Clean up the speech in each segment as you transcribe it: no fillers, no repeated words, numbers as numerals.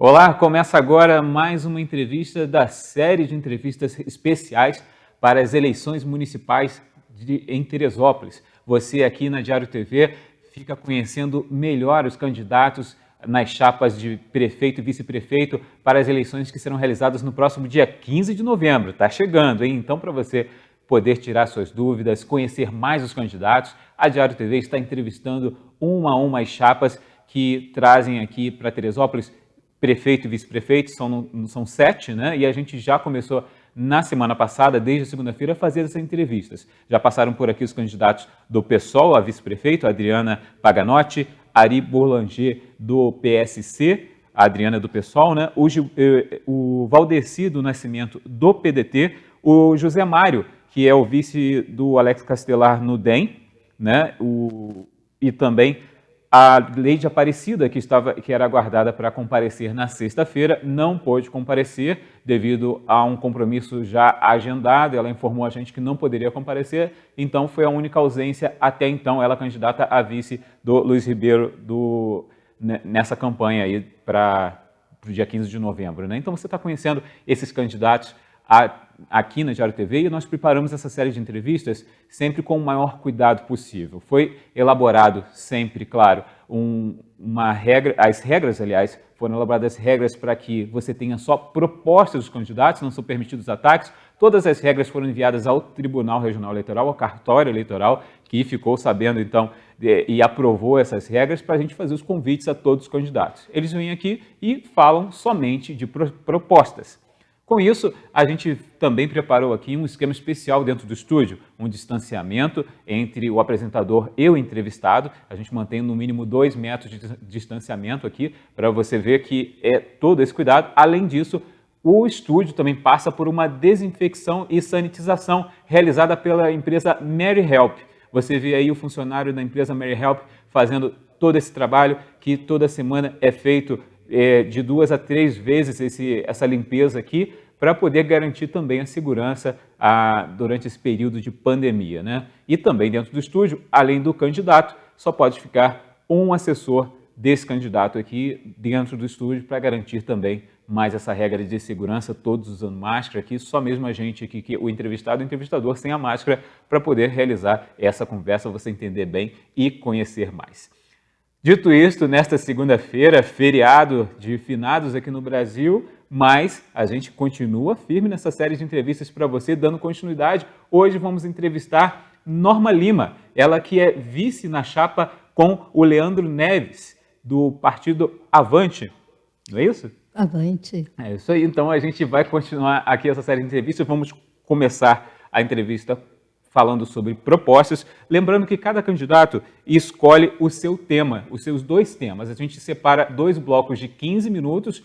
Olá, começa agora mais uma entrevista da série de entrevistas especiais para as eleições municipais em Teresópolis. Você aqui na Diário TV fica conhecendo melhor os candidatos nas chapas de prefeito e vice-prefeito para as eleições que serão realizadas no próximo dia 15 de novembro. Está chegando, hein? Então, para você poder tirar suas dúvidas, conhecer mais os candidatos, a Diário TV está entrevistando uma a uma as chapas que trazem aqui para Teresópolis prefeito e vice-prefeito, são 7, né? E a gente já começou na semana passada, desde segunda-feira, a fazer essas entrevistas. Já passaram por aqui os candidatos do PSOL a vice-prefeito, Adriana Paganotti, Ari Boulanger do PSC, a Adriana do PSOL, né? O Valdeci do Nascimento do PDT, o José Mário, que é o vice do Alex Castelar no DEM, né? E também a Leide Aparecida, que era aguardada para comparecer na sexta-feira, não pôde comparecer devido a um compromisso já agendado. Ela informou a gente que não poderia comparecer, então foi a única ausência até então. Ela é candidata a vice do Luiz Ribeiro nessa campanha aí para o dia 15 de novembro, né? Então você está conhecendo esses candidatos aqui na Diário TV e nós preparamos essa série de entrevistas sempre com o maior cuidado possível. Foi elaborado sempre, claro, as regras, aliás, foram elaboradas regras para que você tenha só propostas dos candidatos, não são permitidos ataques. Todas as regras foram enviadas ao Tribunal Regional Eleitoral, ao cartório eleitoral, que ficou sabendo, então, e aprovou essas regras para a gente fazer os convites a todos os candidatos. Eles vêm aqui e falam somente de propostas. Com isso, a gente também preparou aqui um esquema especial dentro do estúdio, um distanciamento entre o apresentador e o entrevistado. A gente mantém no mínimo 2 metros de distanciamento aqui, para você ver que é todo esse cuidado. Além disso, o estúdio também passa por uma desinfecção e sanitização realizada pela empresa Mary Help. Você vê aí o funcionário da empresa Mary Help fazendo todo esse trabalho que toda semana é feito de 2 a 3 vezes essa limpeza aqui, para poder garantir também a segurança durante esse período de pandemia, né? E também dentro do estúdio, além do candidato, só pode ficar um assessor desse candidato aqui dentro do estúdio para garantir também mais essa regra de segurança, todos usando máscara aqui, só mesmo a gente aqui, o entrevistado e o entrevistador sem a máscara, para poder realizar essa conversa, você entender bem e conhecer mais. Dito isto, nesta segunda-feira, feriado de finados aqui no Brasil, mas a gente continua firme nessa série de entrevistas para você, dando continuidade. Hoje vamos entrevistar Norma Lima, ela que é vice na chapa com o Leandro Neves, do partido Avante, não é isso? Avante. É isso aí, então a gente vai continuar aqui essa série de entrevistas, vamos começar a entrevista falando sobre propostas, lembrando que cada candidato escolhe o seu tema, os seus 2 temas. A gente separa 2 blocos de 15 minutos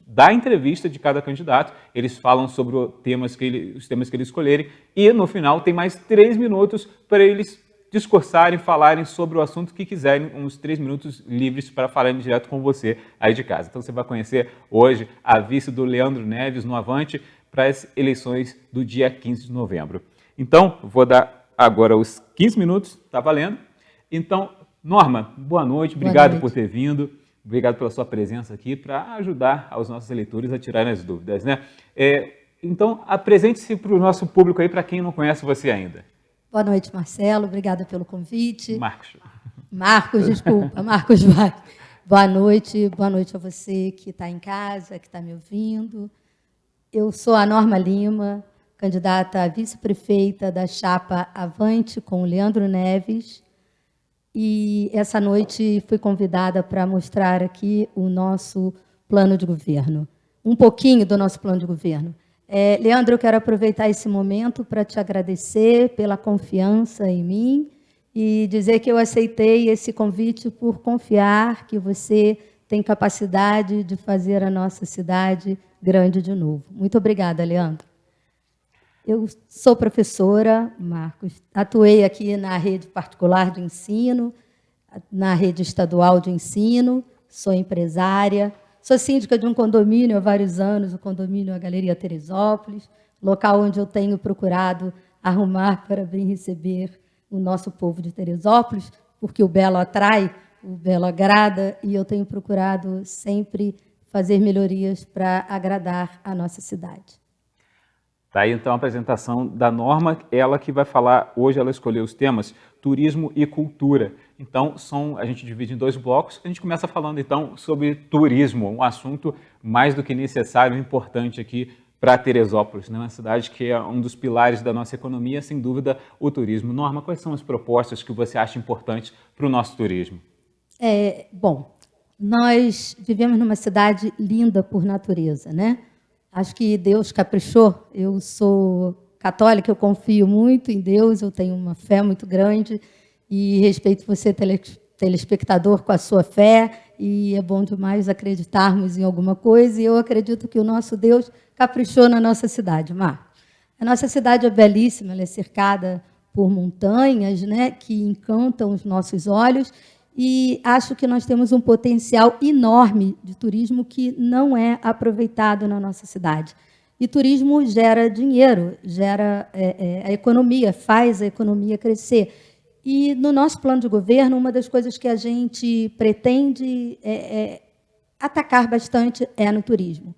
da entrevista de cada candidato, eles falam sobre os temas que eles escolherem, e no final tem mais 3 minutos para eles discursarem, falarem sobre o assunto que quiserem, uns 3 minutos livres para falarem direto com você aí de casa. Então você vai conhecer hoje a vice do Leandro Neves no Avante para as eleições do dia 15 de novembro. Então, vou dar agora os 15 minutos, tá valendo? Então, Norma, boa noite, obrigado por ter vindo, obrigado pela sua presença aqui para ajudar aos nossos eleitores a tirarem as dúvidas, né? Então, apresente-se para o nosso público aí, para quem não conhece você ainda. Boa noite, Marcelo, obrigada pelo convite. Marcos, desculpa, Marcos vai. Boa noite a você que está em casa, que está me ouvindo. Eu sou a Norma Lima, candidata a vice-prefeita da chapa Avante com o Leandro Neves. E essa noite fui convidada para mostrar aqui o nosso plano de governo, um pouquinho do nosso plano de governo. Leandro, eu quero aproveitar esse momento para te agradecer pela confiança em mim e dizer que eu aceitei esse convite por confiar que você tem capacidade de fazer a nossa cidade grande de novo. Muito obrigada, Leandro. Eu sou professora, Marcos, atuei aqui na rede particular de ensino, na rede estadual de ensino, sou empresária, sou síndica de um condomínio há vários anos, o condomínio A Galeria Teresópolis, local onde eu tenho procurado arrumar para bem receber o nosso povo de Teresópolis, porque o belo atrai, o belo agrada, e eu tenho procurado sempre fazer melhorias para agradar a nossa cidade. Tá aí então a apresentação da Norma, ela que vai falar, hoje ela escolheu os temas turismo e cultura. Então a gente divide em 2 blocos, a gente começa falando então sobre turismo, um assunto mais do que necessário e importante aqui para Teresópolis, né? Uma cidade que é um dos pilares da nossa economia, sem dúvida, o turismo. Norma, quais são as propostas que você acha importantes para o nosso turismo? Bom, nós vivemos numa cidade linda por natureza, né? Acho que Deus caprichou. Eu sou católica, eu confio muito em Deus, eu tenho uma fé muito grande e respeito você, telespectador, com a sua fé, e é bom demais acreditarmos em alguma coisa, e eu acredito que o nosso Deus caprichou na nossa cidade, Mar. A nossa cidade é belíssima, ela é cercada por montanhas, né, que encantam os nossos olhos, e acho que nós temos um potencial enorme de turismo que não é aproveitado na nossa cidade. E turismo gera dinheiro, gera a economia, faz a economia crescer. E no nosso plano de governo, uma das coisas que a gente pretende atacar bastante é no turismo.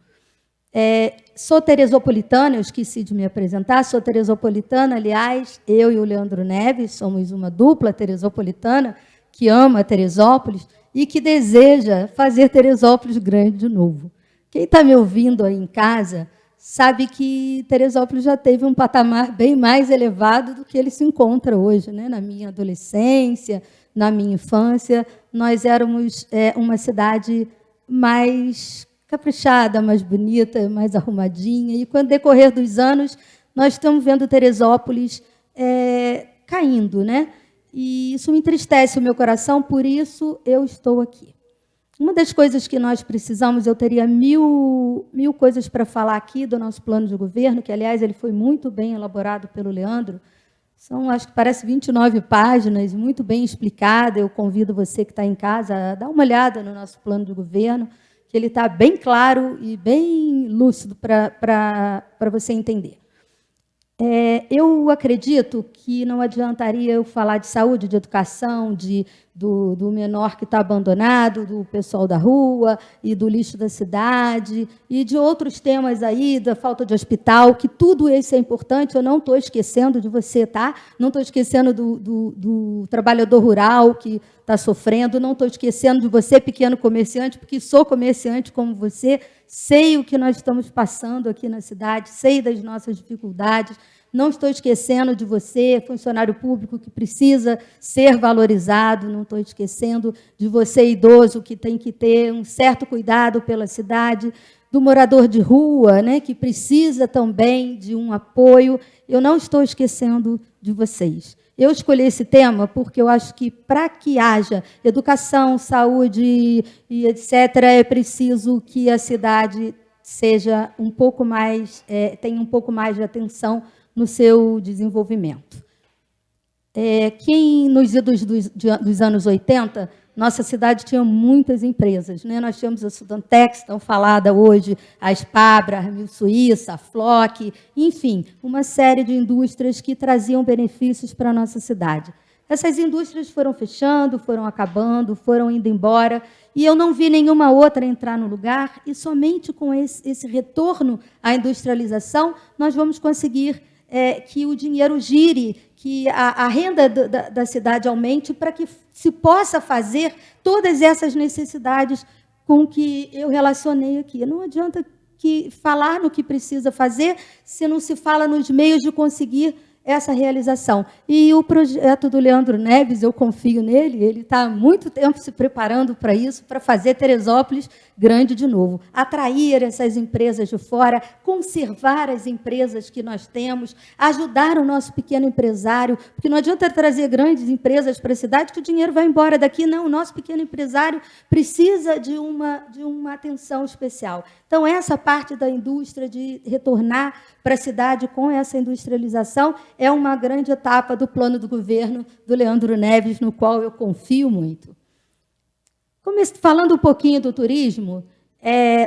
Sou teresopolitana, eu esqueci de me apresentar, sou teresopolitana, aliás, eu e o Leandro Neves somos uma dupla teresopolitana que ama Teresópolis e que deseja fazer Teresópolis grande de novo. Quem está me ouvindo aí em casa sabe que Teresópolis já teve um patamar bem mais elevado do que ele se encontra hoje, né? Na minha adolescência, na minha infância, nós éramos uma cidade mais caprichada, mais bonita, mais arrumadinha, e, com o decorrer dos anos, nós estamos vendo Teresópolis caindo, né? E isso me entristece o meu coração, por isso eu estou aqui. Uma das coisas que nós precisamos, eu teria mil coisas para falar aqui do nosso plano de governo, que, aliás, ele foi muito bem elaborado pelo Leandro. São, acho que parece 29 páginas, muito bem explicada. Eu convido você que está em casa a dar uma olhada no nosso plano de governo, que ele está bem claro e bem lúcido para você entender. Eu acredito que não adiantaria eu falar de saúde, de educação, do menor que está abandonado, do pessoal da rua e do lixo da cidade e de outros temas aí, da falta de hospital, que tudo isso é importante. Eu não estou esquecendo de você, tá? Não estou esquecendo do trabalhador rural que está sofrendo, não estou esquecendo de você, pequeno comerciante, porque sou comerciante como você, sei o que nós estamos passando aqui na cidade, sei das nossas dificuldades. Não estou esquecendo de você, funcionário público, que precisa ser valorizado. Não estou esquecendo de você, idoso, que tem que ter um certo cuidado pela cidade, do morador de rua, né, que precisa também de um apoio. Eu não estou esquecendo de vocês. Eu escolhi esse tema porque eu acho que, para que haja educação, saúde e etc., é preciso que a cidade seja um pouco mais, tenha um pouco mais de atenção no seu desenvolvimento. Nos idos dos anos 80, nossa cidade tinha muitas empresas, né? Nós tínhamos a Sudantex, tão falada hoje, a Spabra, a Armil Suíça, a Flock, enfim, uma série de indústrias que traziam benefícios para a nossa cidade. Essas indústrias foram fechando, foram acabando, foram indo embora, e eu não vi nenhuma outra entrar no lugar, e somente com esse retorno à industrialização nós vamos conseguir que o dinheiro gire, que a renda da cidade aumente, para que se possa fazer todas essas necessidades com que eu relacionei aqui. Não adianta falar no que precisa fazer se não se fala nos meios de conseguir essa realização. E o projeto do Leandro Neves, eu confio nele, ele está há muito tempo se preparando para isso, para fazer Teresópolis grande de novo. Atrair essas empresas de fora, conservar as empresas que nós temos, ajudar o nosso pequeno empresário, porque não adianta trazer grandes empresas para a cidade que o dinheiro vai embora daqui. Não, o nosso pequeno empresário precisa de uma atenção especial. Então, essa parte da indústria, de retornar para a cidade com essa industrialização, é uma grande etapa do plano do governo do Leandro Neves, no qual eu confio muito. Falando um pouquinho do turismo,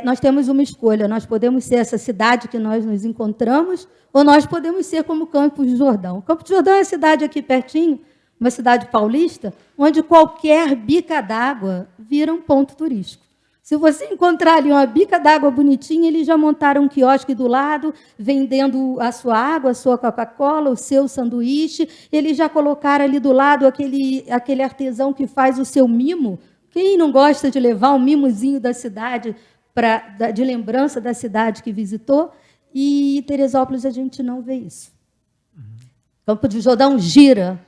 nós temos uma escolha. Nós podemos ser essa cidade que nós nos encontramos, ou nós podemos ser como Campos do Jordão. Campos do Jordão é a cidade aqui pertinho, uma cidade paulista, onde qualquer bica d'água vira um ponto turístico. Se você encontrar ali uma bica d'água bonitinha, eles já montaram um quiosque do lado, vendendo a sua água, a sua Coca-Cola, o seu sanduíche. Eles já colocaram ali do lado aquele artesão que faz o seu mimo. Quem não gosta de levar um mimozinho da cidade, de lembrança da cidade que visitou? E em Teresópolis a gente não vê isso. Campo de Jordão gira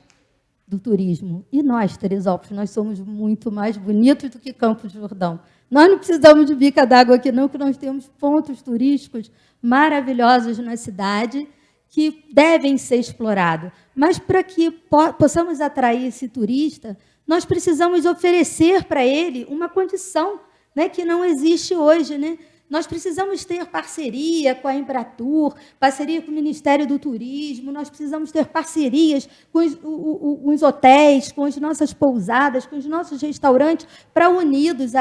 do turismo. E nós, Teresópolis, nós somos muito mais bonitos do que Campo de Jordão. Nós não precisamos de bica d'água aqui, não, que nós temos pontos turísticos maravilhosos na cidade que devem ser explorados. Mas, para que possamos atrair esse turista, nós precisamos oferecer para ele uma condição, né, que não existe hoje, né? Nós precisamos ter parceria com a Embratur, parceria com o Ministério do Turismo, nós precisamos ter parcerias com os hotéis, com as nossas pousadas, com os nossos restaurantes, para unidos,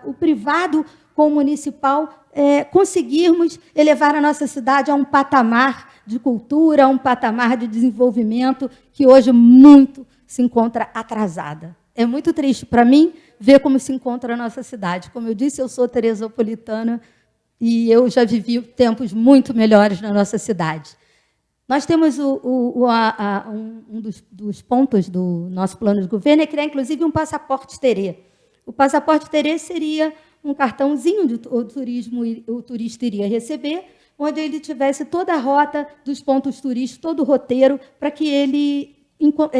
o privado com o municipal, conseguirmos elevar a nossa cidade a um patamar de cultura, a um patamar de desenvolvimento que hoje muito se encontra atrasada. É muito triste para mim ver como se encontra a nossa cidade. Como eu disse, eu sou teresopolitana e eu já vivi tempos muito melhores na nossa cidade. Nós temos um dos pontos do nosso plano de governo é criar, inclusive, um passaporte Terê. O passaporte Terê seria um cartãozinho que o turista iria receber, onde ele tivesse toda a rota dos pontos turísticos, todo o roteiro, para que ele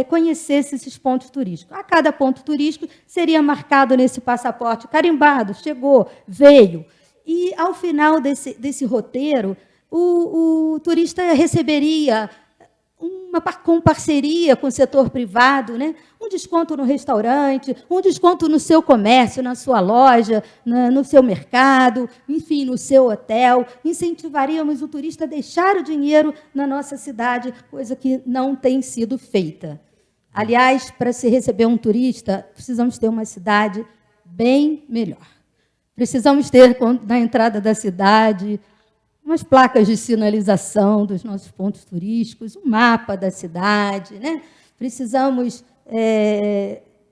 conhecesse esses pontos turísticos. A cada ponto turístico seria marcado nesse passaporte, carimbado, chegou, veio. E, ao final desse roteiro, o turista receberia, com parceria com o setor privado, né, um desconto no restaurante, um desconto no seu comércio, na sua loja, no seu mercado, enfim, no seu hotel. Incentivaríamos o turista a deixar o dinheiro na nossa cidade, coisa que não tem sido feita. Aliás, para se receber um turista, precisamos ter uma cidade bem melhor. Precisamos ter, na entrada da cidade, umas placas de sinalização dos nossos pontos turísticos, um mapa da cidade, né? Precisamos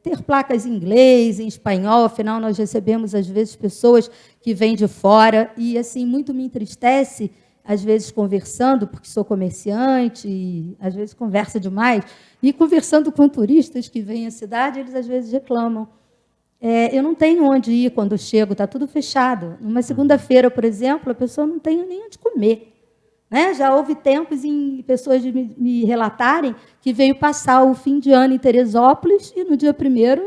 ter placas em inglês, em espanhol, afinal, nós recebemos, às vezes, pessoas que vêm de fora, e, assim, muito me entristece, às vezes, conversando, porque sou comerciante, e, às vezes, conversa demais, e conversando com turistas que vêm à cidade, eles, às vezes, reclamam. Eu não tenho onde ir quando chego, está tudo fechado. Numa segunda-feira, por exemplo, a pessoa não tem nem onde comer. Né? Já houve tempos em pessoas de me relatarem que veio passar o fim de ano em Teresópolis e no dia 1º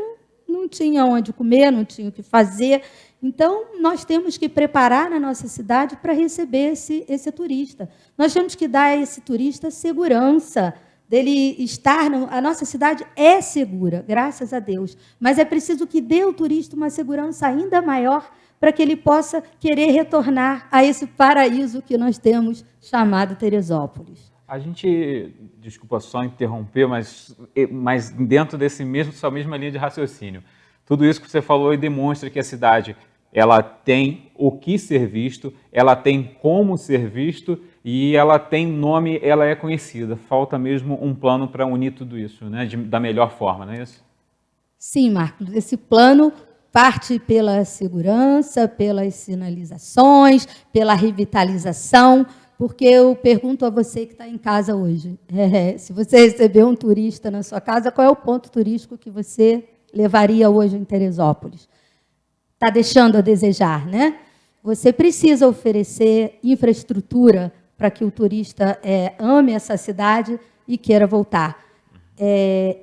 não tinha onde comer, não tinha o que fazer. Então, nós temos que preparar a nossa cidade para receber esse turista. Nós temos que dar a esse turista segurança, dele estar... A nossa cidade é segura, graças a Deus, mas é preciso que dê ao turista uma segurança ainda maior para que ele possa querer retornar a esse paraíso que nós temos chamado Teresópolis. A gente, desculpa só interromper, mas dentro dessa mesma linha de raciocínio, tudo isso que você falou demonstra que a cidade ela tem o que ser visto, ela tem como ser visto e ela tem nome, ela é conhecida. Falta mesmo um plano para unir tudo isso, né, da melhor forma, não é isso? Sim, Marcos. Esse plano parte pela segurança, pelas sinalizações, pela revitalização, porque eu pergunto a você que está em casa hoje, se você receber um turista na sua casa, qual é o ponto turístico que você levaria hoje em Teresópolis? Está deixando a desejar, né? Você precisa oferecer infraestrutura para que o turista ame essa cidade e queira voltar.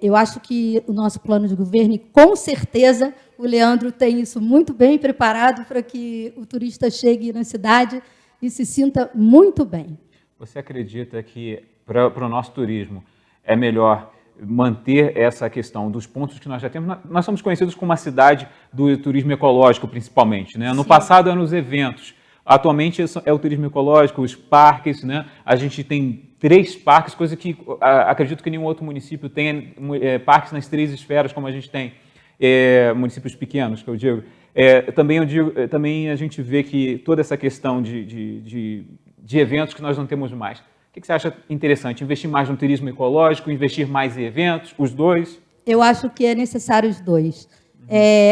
Eu acho que o nosso plano de governo, e com certeza, o Leandro tem isso muito bem preparado para que o turista chegue na cidade e se sinta muito bem. Você acredita que, para o nosso turismo, é melhor manter essa questão dos pontos que nós já temos? Nós somos conhecidos como uma cidade do turismo ecológico, principalmente, né? No passado eram os eventos. Atualmente é o turismo ecológico, os parques, né? A gente tem 3 parques, coisa que acredito que nenhum outro município tenha parques nas 3 esferas, como a gente tem, municípios pequenos, que eu digo. Também a gente vê que toda essa questão de eventos que nós não temos mais. O que você acha interessante? Investir mais no turismo ecológico, investir mais em eventos, os dois? Eu acho que é necessário os dois.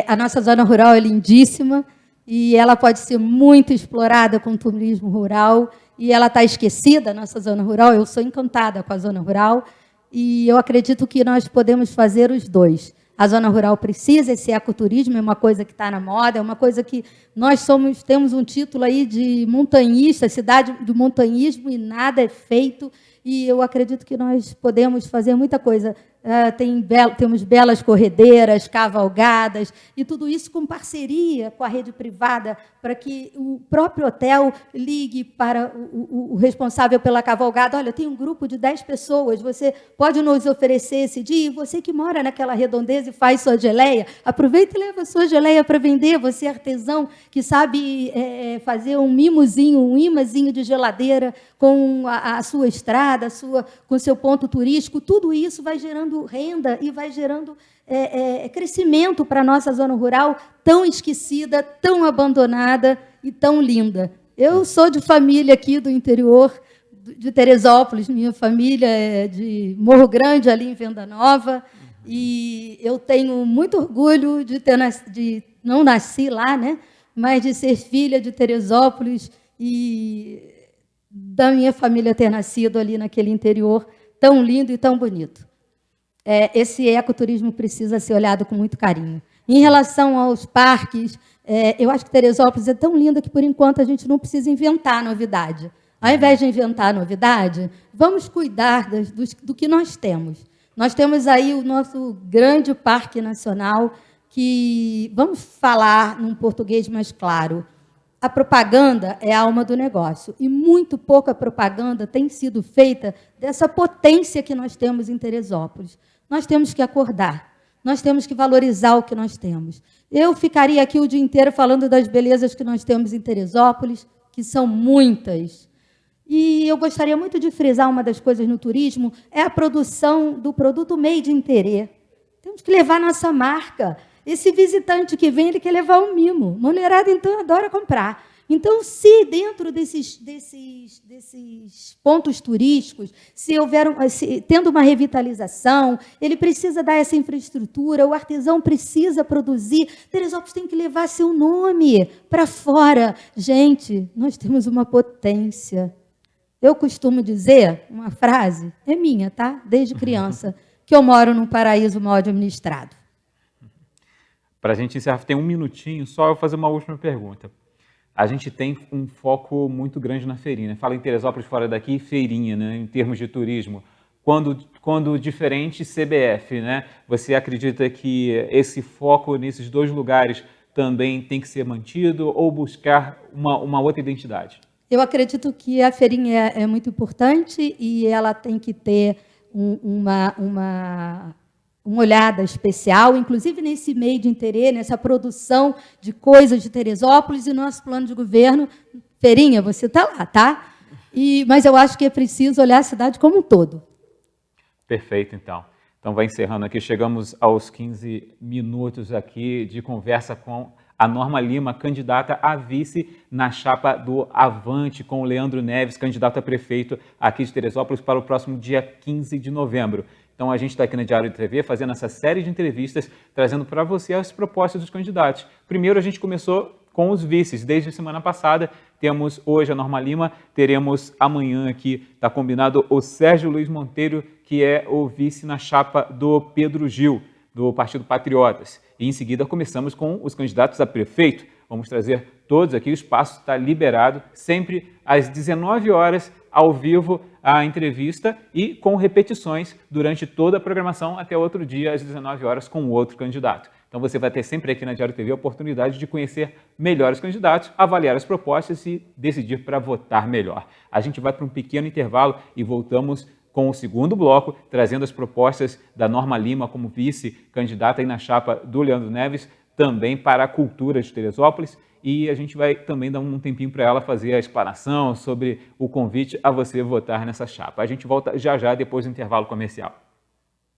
A nossa zona rural é lindíssima e ela pode ser muito explorada com turismo rural e ela está esquecida, a nossa zona rural. Eu sou encantada com a zona rural e eu acredito que nós podemos fazer os dois. A zona rural precisa, esse ecoturismo é uma coisa que está na moda, é uma coisa que nós temos um título aí de montanhista, cidade do montanhismo, e nada é feito. E eu acredito que nós podemos fazer muita coisa. Temos belas corredeiras, cavalgadas, e tudo isso com parceria com a rede privada, para que o próprio hotel ligue para o responsável pela cavalgada. Olha, tem um grupo de 10 pessoas, você pode nos oferecer esse dia? E você que mora naquela redondeza e faz sua geleia, aproveita e leva a sua geleia para vender. Você é artesão que sabe fazer um mimozinho, um imazinho de geladeira com a sua estrada, com o seu ponto turístico. Tudo isso vai gerando renda e vai gerando crescimento para a nossa zona rural, tão esquecida, tão abandonada e tão linda. Eu sou de família aqui do interior de Teresópolis, minha família é de Morro Grande, ali em Venda Nova, e eu tenho muito orgulho de não nasci lá, né, mas de ser filha de Teresópolis e da minha família ter nascido ali naquele interior tão lindo e tão bonito. Esse ecoturismo precisa ser olhado com muito carinho. Em relação aos parques, eu acho que Teresópolis é tão linda que, por enquanto, a gente não precisa inventar novidade. Ao invés de inventar novidade, vamos cuidar do que nós temos. Nós temos aí o nosso grande parque nacional, que, vamos falar num português mais claro, a propaganda é a alma do negócio, e muito pouca propaganda tem sido feita dessa potência que nós temos em Teresópolis. Nós temos que acordar, nós temos que valorizar o que nós temos. Eu ficaria aqui o dia inteiro falando das belezas que nós temos em Teresópolis, que são muitas. E eu gostaria muito de frisar uma das coisas no turismo, é a produção do produto Made in Terê. Temos que levar nossa marca. Esse visitante que vem, ele quer levar um mimo. Mulherada, então, adora comprar. Então, se dentro desses pontos turísticos, tendo uma revitalização, ele precisa dar essa infraestrutura, o artesão precisa produzir, Teresópolis tem que levar seu nome para fora. Gente, nós temos uma potência. Eu costumo dizer, uma frase, é minha, tá? Desde criança, que eu moro num paraíso mal administrado. Para a gente encerrar, tem um minutinho, só eu fazer uma última pergunta. A gente tem um foco muito grande na feirinha. Fala em Teresópolis fora daqui, feirinha, né, em termos de turismo. Quando diferente CBF, né, você acredita que esse foco nesses dois lugares também tem que ser mantido ou buscar uma outra identidade? Eu acredito que a feirinha é muito importante e ela tem que ter uma olhada especial, inclusive nesse Made in Terê, nessa produção de coisas de Teresópolis, e nosso plano de governo. Feirinha, você está lá, tá? Mas eu acho que é preciso olhar a cidade como um todo. Perfeito, então. Então, vai encerrando aqui. Chegamos aos 15 minutos aqui de conversa com a Norma Lima, candidata a vice na chapa do Avante, com o Leandro Neves, candidato a prefeito aqui de Teresópolis para o próximo dia 15 de novembro. Então, a gente está aqui na Diário TV fazendo essa série de entrevistas, trazendo para você as propostas dos candidatos. Primeiro, a gente começou com os vices. Desde a semana passada, temos hoje a Norma Lima, teremos amanhã aqui, está combinado, o Sérgio Luiz Monteiro, que é o vice na chapa do Pedro Gil, do Partido Patriotas. E em seguida começamos com os candidatos a prefeito. Vamos trazer todos aqui, o espaço está liberado, sempre às 19 horas, ao vivo, a entrevista e com repetições durante toda a programação até outro dia, às 19 horas, com outro candidato. Então você vai ter sempre aqui na Diário TV a oportunidade de conhecer melhor os candidatos, avaliar as propostas e decidir para votar melhor. A gente vai para um pequeno intervalo e voltamos com o segundo bloco, trazendo as propostas da Norma Lima como vice-candidata aí na chapa do Leandro Neves, também para a cultura de Teresópolis, e a gente vai também dar um tempinho para ela fazer a explanação sobre o convite a você votar nessa chapa. A gente volta já já depois do intervalo comercial.